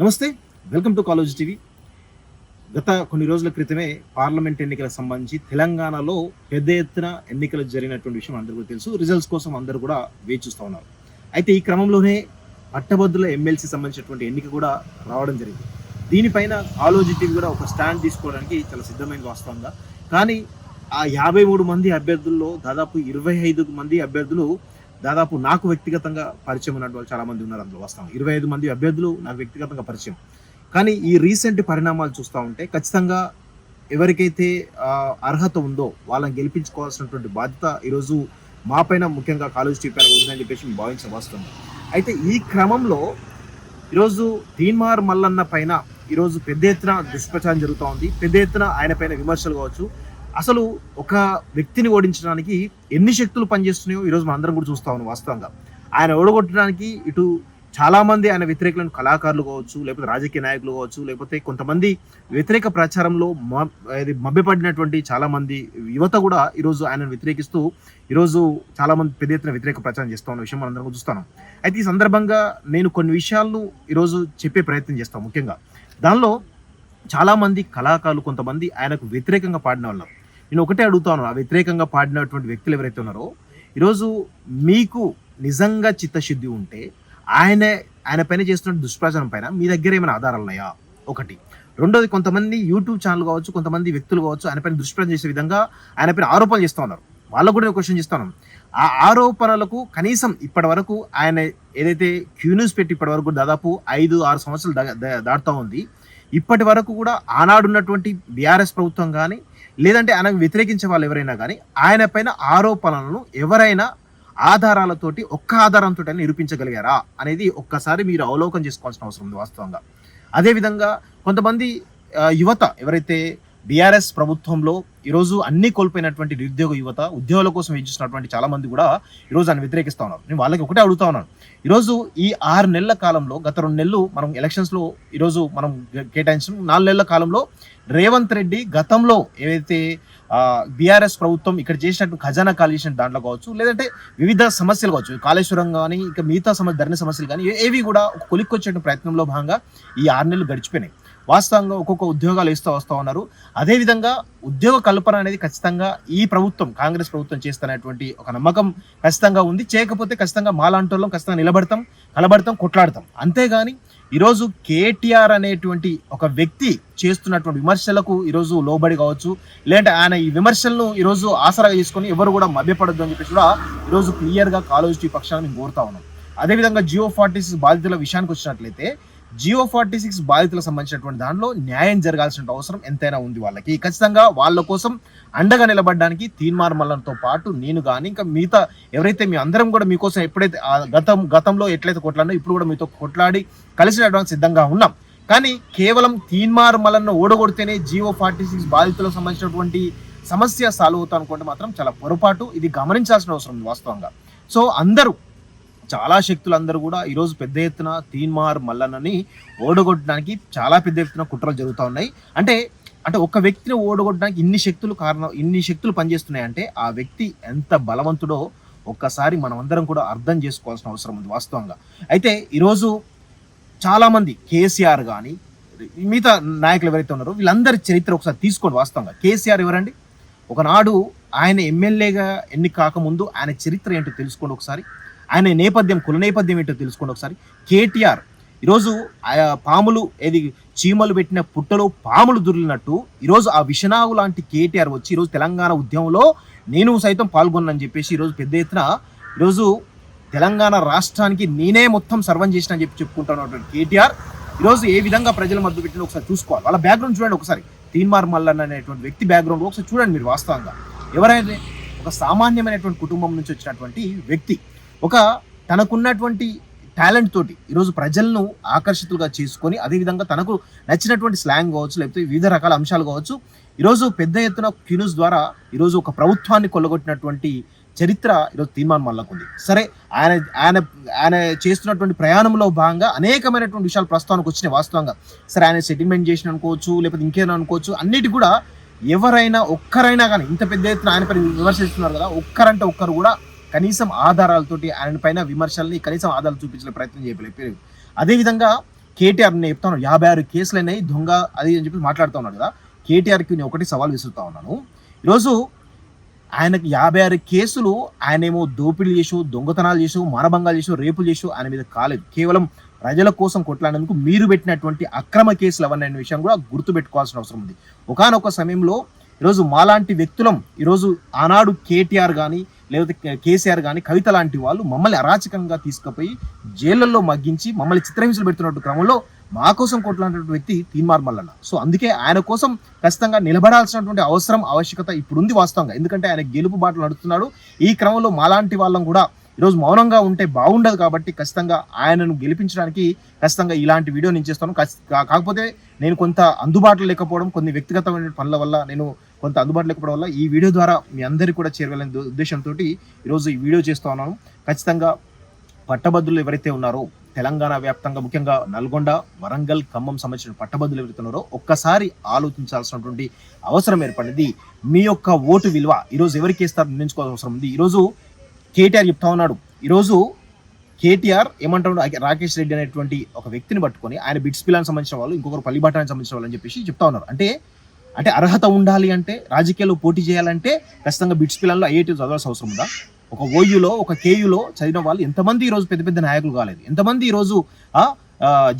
నమస్తే. Welcome to college TV. గత కొన్ని రోజుల క్రితమే పార్లమెంట్ ఎన్నికలకు సంబంధించి తెలంగాణలో పెద్ద ఎత్తున ఎన్నికలు జరిగినటువంటి విషయం అందరికీ తెలుసు. రిజల్ట్స్ కోసం అందరూ కూడా వేచి చూస్తా ఉన్నారు. అయితే ఈ క్రమంలోనే పట్టభద్రుల ఎమ్మెల్సీ సంబంధించినటువంటి ఎన్నిక కూడా రావడం జరిగింది. దీనిపైన కాలేజ్ టీవీ కూడా ఒక స్టాండ్ తీసుకోవడానికి చాలా సిద్ధమైంది వాస్తవంగా. కానీ ఆ 53 మంది అభ్యర్థుల్లో దాదాపు 25 మంది అభ్యర్థులు దాదాపు నాకు వ్యక్తిగతంగా పరిచయం ఉన్నటువంటి వాళ్ళు చాలా మంది ఉన్నారు. అందులో వాస్తవం 25 మంది అభ్యర్థులు నాకు వ్యక్తిగతంగా పరిచయం. కానీ ఈ రీసెంట్ పరిణామాలు చూస్తూ ఉంటే ఖచ్చితంగా ఎవరికైతే అర్హత ఉందో వాళ్ళని గెలిపించుకోవాల్సినటువంటి బాధ్యత ఈరోజు మా పైన, ముఖ్యంగా కాలేజ్ టీం పైన ఉందని చెప్పేసి మేము భావించడం వాస్తవం. అయితే ఈ క్రమంలో ఈరోజు తీన్మార్ మల్లన్న పైన ఈరోజు పెద్ద ఎత్తున దుష్ప్రచారం జరుగుతూ ఉంది. పెద్ద ఎత్తున ఆయన పైన విమర్శలు కావచ్చు. అసలు ఒక వ్యక్తిని ఓడించడానికి ఎన్ని శక్తులు పనిచేస్తున్నాయో ఈరోజు మనందరం కూడా చూస్తా ఉన్నాం వాస్తవంగా. ఆయన ఓడగొట్టడానికి ఇటు చాలామంది ఆయన వ్యతిరేకులను కళాకారులు కావచ్చు, లేకపోతే రాజకీయ నాయకులు కావచ్చు, లేకపోతే కొంతమంది వ్యతిరేక ప్రచారంలో మభ్యపడినటువంటి చాలామంది యువత కూడా ఈరోజు ఆయనను వ్యతిరేకిస్తూ ఈరోజు చాలామంది పెద్ద ఎత్తున వ్యతిరేక ప్రచారం చేస్తూ ఉన్న విషయం మనందరం చూస్తున్నాం. అయితే ఈ సందర్భంగా నేను కొన్ని విషయాలను ఈరోజు చెప్పే ప్రయత్నం చేస్తాను. ముఖ్యంగా దానిలో చాలామంది కళాకారులు కొంతమంది ఆయనకు వ్యతిరేకంగా పాడిన వాళ్ళు. నేను ఒకటే అడుగుతాను, ఆ వ్యతిరేకంగా పాడినటువంటి వ్యక్తులు ఎవరైతే ఉన్నారో ఈరోజు మీకు నిజంగా చిత్తశుద్ధి ఉంటే ఆయన పైన చేస్తున్న దుష్ప్రచారం పైన మీ దగ్గర ఏమైనా ఆధారాలు ఉన్నాయా? ఒకటి. రెండోది, కొంతమంది యూట్యూబ్ ఛానల్ కావచ్చు, కొంతమంది వ్యక్తులు కావచ్చు ఆయన పైన దుష్ప్రచారం చేసే విధంగా ఆయన పైన ఆరోపణలు చేస్తూ ఉన్నారు. వాళ్ళకు కూడా నేను క్వశ్చన్ చేస్తాను. ఆ ఆరోపణలకు కనీసం ఇప్పటి వరకు ఆయన ఏదైతే క్యూన్యూస్ పెట్టి ఇప్పటి వరకు దాదాపు 5-6 సంవత్సరాలు దాటుతూ ఉంది. ఇప్పటి వరకు కూడా ఆనాడున్నటువంటి బీఆర్ఎస్ ప్రభుత్వం కానీ, లేదంటే ఆయనకు వ్యతిరేకించే వాళ్ళు ఎవరైనా కానీ ఆయన పైన ఆరోపణలను ఎవరైనా ఆధారాలతోటి, ఒక్క ఆధారంతో నిరూపించగలిగారా అనేది ఒక్కసారి మీరు అవలోకనం చేసుకోవాల్సిన అవసరం ఉంది వాస్తవంగా. అదేవిధంగా కొంతమంది యువత ఎవరైతే బీఆర్ఎస్ ప్రభుత్వంలో ఈరోజు అన్ని కోల్పోయినటువంటి నిరుద్యోగ యువత, ఉద్యోగాల కోసం చూసినటువంటి చాలా మంది కూడా ఈరోజు ఆయన వ్యతిరేకిస్తూ ఉన్నారు. నేను వాళ్ళకి ఒకటే అడుగుతా ఉన్నాను. ఈరోజు ఈ 6 నెలల కాలంలో, గత 2 నెలలు మనం ఎలక్షన్స్లో ఈరోజు మనం కేటాయించిన 4 నెలల కాలంలో రేవంత్ రెడ్డి గతంలో ఏవైతే బీఆర్ఎస్ ప్రభుత్వం ఇక్కడ చేసినట్టు ఖజానా కాలేసిన దాంట్లో కావచ్చు, లేదంటే వివిధ సమస్యలు కావచ్చు, కాళేశ్వరం కానీ ఇంకా మిగతా ధరణి సమస్యలు కానీ ఏవి కూడా ఒక కొలిక్కొచ్చే ప్రయత్నంలో భాగంగా ఈ 6 నెలలు గడిచిపోయినాయి. వాస్తవంగా ఒక్కొక్క ఉద్యోగాలు వస్తూ ఉన్నారు. అదేవిధంగా ఉద్యోగ కల్పన అనేది ఖచ్చితంగా ఈ ప్రభుత్వం, కాంగ్రెస్ ప్రభుత్వం చేస్తున్నటువంటి ఒక నమ్మకం ఖచ్చితంగా ఉంది. చేయకపోతే ఖచ్చితంగా మాలాంటోళ్ళం ఖచ్చితంగా నిలబడతాం, కలబడతాం, కొట్లాడతాం. అంతేగాని ఈరోజు కేటీఆర్ అనేటువంటి ఒక వ్యక్తి చేస్తున్నటువంటి విమర్శలకు ఈరోజు లోబడి కావచ్చు, లేదంటే ఆయన ఈ విమర్శలను ఈరోజు ఆసరాగా తీసుకొని ఎవరు కూడా మభ్యపడద్దు అని చెప్పేసి కూడా ఈరోజు క్లియర్గా కాలేజ్ టీ పక్షాన్ని మేము కోరుతా ఉన్నాం. అదేవిధంగా జియో 46 బాధితుల విషయానికి వచ్చినట్లయితే జియో 46 బాధితులకు సంబంధించినటువంటి దానిలో న్యాయం జరగాల్సిన అవసరం ఎంతైనా ఉంది. వాళ్ళకి ఖచ్చితంగా వాళ్ళ కోసం అండగా నిలబడడానికి తీన్మార్ మల్లన్తో పాటు నేను కానీ ఇంకా మిగతా ఎవరైతే మీ అందరం కూడా మీకోసం ఎప్పుడైతే గతంలో ఎట్లయితే కొట్లాడినా ఇప్పుడు కూడా మీతో కొట్లాడి కలిసి నడవడానికి సిద్ధంగా ఉన్నాం. కానీ కేవలం తీన్మార్ మల్లన్ను ఓడగొడితేనే జియో 46 బాధితులకు సంబంధించినటువంటి సమస్య సాల్వ్ అవుతా అనుకుంటే మాత్రం చాలా పొరపాటు. ఇది గమనించాల్సిన అవసరం ఉంది వాస్తవంగా. సో అందరూ, చాలా శక్తులు అందరూ కూడా ఈరోజు పెద్ద ఎత్తున తీన్మార్ మల్లన్నని ఓడగొట్టడానికి చాలా పెద్ద ఎత్తున కుట్రలు జరుగుతూ ఉన్నాయి. అంటే ఒక వ్యక్తిని ఓడగొట్టడానికి ఇన్ని శక్తులు పనిచేస్తున్నాయంటే ఆ వ్యక్తి ఎంత బలవంతుడో ఒక్కసారి మనం అందరం కూడా అర్థం చేసుకోవాల్సిన అవసరం ఉంది వాస్తవంగా. అయితే ఈరోజు చాలామంది కేసీఆర్ కానీ మిగతా నాయకులు ఎవరైతే ఉన్నారో వీళ్ళందరి చరిత్ర ఒకసారి తీసుకోండి వాస్తవంగా. కేసీఆర్ ఎవరండి? ఒకనాడు ఆయన ఎమ్మెల్యేగా ఎన్ని కాకముందు ఆయన చరిత్ర ఏంటో తెలుసుకోండి ఒకసారి. ఆయన నేపథ్యం, కుల నేపథ్యం ఏంటో తెలుసుకోండి ఒకసారి. కేటీఆర్ ఈరోజు పాములు చీమలు పెట్టిన పుట్టలో పాములు దుర్లినట్టు ఈరోజు ఆ విషనాగు లాంటి కేటీఆర్ వచ్చి ఈరోజు తెలంగాణ ఉద్యమంలో నేను సైతం పాల్గొన్నానని చెప్పేసి ఈరోజు పెద్ద ఎత్తున ఈరోజు తెలంగాణ రాష్ట్రానికి నేనే మొత్తం సర్వం చేసిన అని చెప్పుకుంటున్నటువంటి కేటీఆర్ ఈరోజు ఏ విధంగా ప్రజల మధ్య పెట్టిన ఒకసారి చూసుకోవాలి. వాళ్ళ బ్యాక్గ్రౌండ్ చూడండి ఒకసారి. తీన్మార్ మల్లన్న అనేటువంటి వ్యక్తి బ్యాక్గ్రౌండ్ ఒకసారి చూడండి మీరు వాస్తవంగా. ఎవరైతే ఒక సామాన్యమైనటువంటి కుటుంబం నుంచి వచ్చినటువంటి వ్యక్తి, తనకున్నటువంటి టాలెంట్ తోటి ఈరోజు ప్రజలను ఆకర్షితులుగా చేసుకొని, అదేవిధంగా తనకు నచ్చినటువంటి స్లాంగ్ కావచ్చు, లేకపోతే వివిధ రకాల అంశాలు కావచ్చు, ఈరోజు పెద్ద ఎత్తున క్యూన్యూస్ ద్వారా ఈరోజు ఒక ప్రభుత్వాన్ని కొల్లగొట్టినటువంటి చరిత్ర ఈరోజు తీన్మార్ మల్లన్నకు ఉంది. సరే, ఆయన చేస్తున్నటువంటి ప్రయాణంలో భాగంగా అనేకమైనటువంటి విషయాలు ప్రస్తావనకు వచ్చినాయి వాస్తవంగా. సరే, ఆయన సెటిల్మెంట్ చేసిన అనుకోవచ్చు, లేకపోతే ఇంకేమైనా అనుకోవచ్చు, అన్నిటి కూడా ఎవరైనా ఒక్కరైనా కానీ ఇంత పెద్ద ఎత్తున ఆయన పైన విమర్శిస్తున్నారు కదా, ఒక్కరంటే ఒక్కరు కూడా కనీసం ఆధారాలతోటి ఆయన పైన విమర్శల్ని కనీసం ఆధారాలు చూపించే ప్రయత్నం చేయలేదు. అదేవిధంగా కేటీఆర్ నేను చెప్తా ఉన్నాను 56 కేసులు అయినాయి దొంగ అది అని చెప్పి మాట్లాడుతూ ఉన్నాడు కదా. కేటీఆర్కి నేను ఒకటి సవాల్ విసురుతా ఉన్నాను. ఈరోజు ఆయనకి 56 కేసులు ఆయనేమో దోపిడీ చేసు, దొంగతనాలు చేసు, మానభంగాలు చేసు, రేపులు చేసు ఆయన మీద కాలేదు. కేవలం ప్రజల కోసం కొట్లాడేందుకు మీరు పెట్టినటువంటి అక్రమ కేసులు అవన్నీ అనే విషయం కూడా గుర్తుపెట్టుకోవాల్సిన అవసరం ఉంది. ఒకానొక సమయంలో ఈరోజు మాలాంటి వ్యక్తులం ఈరోజు ఆనాడు కేటీఆర్ కానీ లేకపోతే కేసీఆర్ కానీ కవిత లాంటి వాళ్ళు మమ్మల్ని అరాచకంగా తీసుకుపోయి జైళ్ళల్లో మగ్గించి మమ్మల్ని చిత్రహింసలు పెడుతున్నట్టు క్రమంలో మా కోసం కొట్లాడినటువంటి వ్యక్తి తీన్మార్ మల్లన్న. సో అందుకే ఆయన కోసం ఖచ్చితంగా నిలబడాల్సినటువంటి అవసరం ఆవశ్యకత ఇప్పుడు ఉంది వాస్తవంగా. ఎందుకంటే ఆయన గెలుపు బాటలు నడుస్తున్నాడు. ఈ క్రమంలో మాలాంటి వాళ్ళం కూడా ఈరోజు మౌనంగా ఉంటే బాగుండదు కాబట్టి ఖచ్చితంగా ఆయనను గెలిపించడానికి ఖచ్చితంగా ఇలాంటి వీడియో నేను చేస్తాను. కాకపోతే నేను కొంత అందుబాటులో లేకపోవడం, కొన్ని వ్యక్తిగతమైన పనుల వల్ల నేను కొంత అందుబాటులో లేకపోవడం వల్ల ఈ వీడియో ద్వారా మీ అందరికీ కూడా చేరవేయాలనే ఉద్దేశంతో ఈరోజు ఈ వీడియో చేస్తూ ఉన్నాను. ఖచ్చితంగా పట్టభద్రులు ఎవరైతే ఉన్నారో తెలంగాణ వ్యాప్తంగా ముఖ్యంగా నల్గొండ, వరంగల్, ఖమ్మం సంబంధించిన పట్టభద్రులు ఎవరైతే ఉన్నారో ఒక్కసారి ఆలోచించాల్సినటువంటి అవసరం ఏర్పడింది. మీ యొక్క ఓటు విలువ ఈరోజు ఎవరికి ఇస్తారు నిర్ణయించుకోవాల్సిన అవసరం ఉంది. ఈరోజు కేటీఆర్ చెప్తా ఉన్నాడు. ఈరోజు కేటీఆర్ ఏమంటాడు, రాకేష్ రెడ్డి అనేటువంటి ఒక వ్యక్తిని పట్టుకొని ఆయన బిట్స్ పిల్లానికి సంబంధించిన వాళ్ళు, ఇంకొకరు పల్లిబాటానికి సంబంధించిన వాళ్ళు అని చెప్పేసి చెప్తా ఉన్నారు. అంటే అర్హత ఉండాలి అంటే, రాజకీయాల్లో పోటీ చేయాలంటే ఖచ్చితంగా బిట్స్ పిల్లల్లో ఐఐటీ చదవాల్సిన అవసరం ఉందా? ఒక ఓయూలో ఒక కేయూలో చదివిన వాళ్ళు ఎంతమంది ఈరోజు పెద్ద పెద్ద నాయకులు కాలేదు? ఎంతమంది ఈరోజు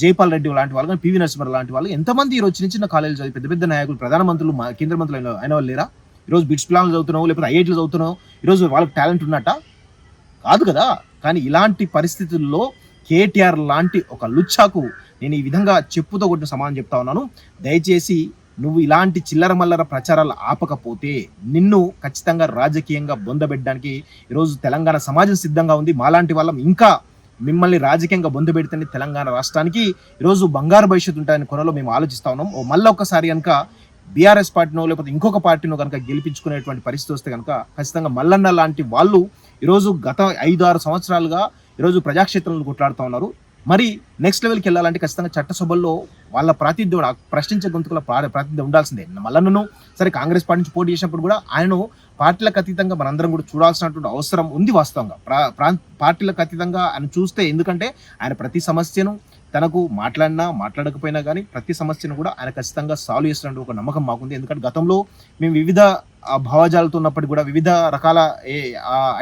జైపాల్ రెడ్డి లాంటి వాళ్ళు కానీ, పివి నరసింహ లాంటి వాళ్ళు ఎంతమంది ఈరోజు చిన్న చిన్న కాలేజీలు చదివి పెద్ద పెద్ద నాయకులు, ప్రధానమంత్రులు, కేంద్ర మంత్రులు అయిన వాళ్ళు లేరా? ఈరోజు బిట్స్ పిల్లలు చదువుతున్నావు లేకపోతే ఐఐటీలు చదువుతున్నావు, ఈరోజు వాళ్ళకి టాలెంట్ ఉన్నట్ట కాదు కదా. కానీ ఇలాంటి పరిస్థితుల్లో కేటీఆర్ లాంటి ఒక లుచ్చాకు నేను ఈ విధంగా చెప్పుతో కొట్టిన సమాధానం చెప్తా ఉన్నాను. దయచేసి నువ్వు ఇలాంటి చిల్లర మల్లర ప్రచారాలు ఆపకపోతే నిన్ను ఖచ్చితంగా రాజకీయంగా బొందబెట్టడానికి ఈరోజు తెలంగాణ సమాజం సిద్ధంగా ఉంది. మాలాంటి వాళ్ళం ఇంకా మిమ్మల్ని రాజకీయంగా బొందబెడితేనే తెలంగాణ రాష్ట్రానికి ఈరోజు బంగారు భవిష్యత్తు ఉంటాయని కొనలో మేము ఆలోచిస్తా ఉన్నాం. మళ్ళీ ఒక్కసారి కనుక బీఆర్ఎస్ పార్టీనో లేకపోతే ఇంకొక పార్టీనో కనుక గెలిపించుకునేటువంటి పరిస్థితి వస్తే కనుక ఖచ్చితంగా మల్లన్న లాంటి వాళ్ళు ఈరోజు గత 5-6 సంవత్సరాలుగా ఈరోజు ప్రజాక్షేత్రంలో కొట్లాడుతూ ఉన్నారు. మరి నెక్స్ట్ లెవెల్కి వెళ్ళాలంటే ఖచ్చితంగా చట్టసభల్లో వాళ్ళ ప్రాతినిధ్యం, ప్రశ్నించే గొంతుకుల ప్రాతినిధ్యం ఉండాల్సిందే. మల్లన్నను సరే కాంగ్రెస్ పార్టీ నుంచి పోటీ చేసినప్పుడు కూడా ఆయనను పార్టీలకు అతీతంగా మనందరం కూడా చూడాల్సినటువంటి అవసరం ఉంది వాస్తవంగా. పార్టీలకు అతీతంగా ఆయన చూస్తే, ఎందుకంటే ఆయన ప్రతి సమస్యను తనకు మాట్లాడినా మాట్లాడకపోయినా కానీ ప్రతి సమస్యను కూడా ఆయన ఖచ్చితంగా సాల్వ్ చేస్తున్నట్టు ఒక నమ్మకం మాకుంది. ఎందుకంటే గతంలో మేము వివిధ భావజాలతో ఉన్నప్పటికీ కూడా, వివిధ రకాల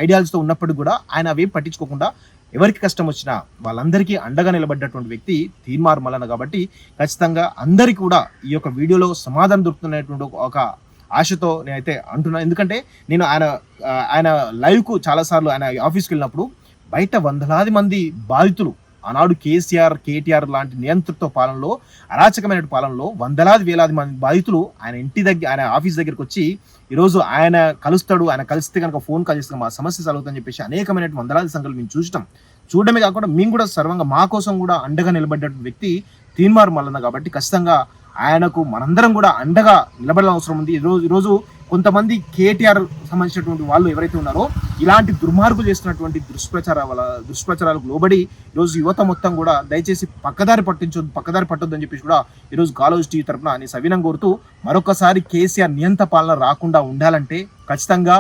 ఐడియాలజీతో ఉన్నప్పటికీ కూడా ఆయన అవేం పట్టించుకోకుండా ఎవరికి కష్టం వచ్చినా వాళ్ళందరికీ అండగా నిలబడ్డటువంటి వ్యక్తి తీన్మార్ మల్లన్న. కాబట్టి ఖచ్చితంగా అందరికీ కూడా ఈ యొక్క వీడియోలో సమాధానం దొరుకుతున్నటువంటి ఒక ఆశతో నేనైతే అంటున్నాను. ఎందుకంటే నేను ఆయన లైవ్కు చాలాసార్లు ఆయన ఆఫీస్కి వెళ్ళినప్పుడు బయట వందలాది మంది బాధితులు, ఆనాడు కేటీఆర్ లాంటి నియంతృత్వ పాలనలో, అరాచకమైన పాలనలో వందలాది వేలాది మంది బాధితులు ఆయన ఇంటి దగ్గర, ఆయన ఆఫీస్ దగ్గరికి వచ్చి ఈరోజు ఆయన కలుస్తాడు, ఆయన కలిస్తే కనుక ఫోన్ కాల్ చేస్తే మా సమస్య చదువుతుందని చెప్పేసి అనేకమైన వందలాది సంఖ్యలు మేము చూడటమే కాకుండా మేము కూడా సర్వంగా మా కోసం కూడా అండగా నిలబడ్డటువంటి వ్యక్తి తీన్మార్ మల్లన్న. కాబట్టి ఖచ్చితంగా ఆయనకు మనందరం కూడా అండగా నిలబడాల్సిన అవసరం ఉంది. ఈరోజు కొంతమంది కేటీఆర్ సంబంధించినటువంటి వాళ్ళు ఎవరైతే ఉన్నారో ఇలాంటి దుర్మార్గులు చేస్తున్నటువంటి దుష్ప్రచారాలకు లోబడి ఈరోజు యువత మొత్తం కూడా దయచేసి పక్కదారి పట్టొద్దు అని చెప్పేసి కూడా ఈరోజు కాలేజ్ టీవీ తరఫున నేను సవినంగా కోరుతూ, మరొకసారి కేసీఆర్ నియంత పాలన రాకుండా ఉండాలంటే ఖచ్చితంగా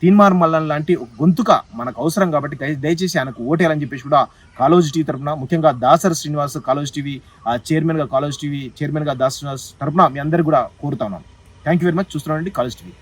తీన్మార్ మల్లన్న లాంటి ఒక గొంతుక మనకు అవసరం. కాబట్టి దయచేసి ఆయనకు ఓటేయాలని చెప్పేసి కూడా కాలేజ్ టీవీ తరఫున, ముఖ్యంగా దాసరి శ్రీనివాస్ కాలేజ్ టీవీ చైర్మన్గా దాసరి శ్రీనివాస్ తరఫున మీ అందరికీ కూడా కోరుతా ఉన్నాను. Thank you very much. చూస్తున్నానండి కాలేజ్ టీవీ.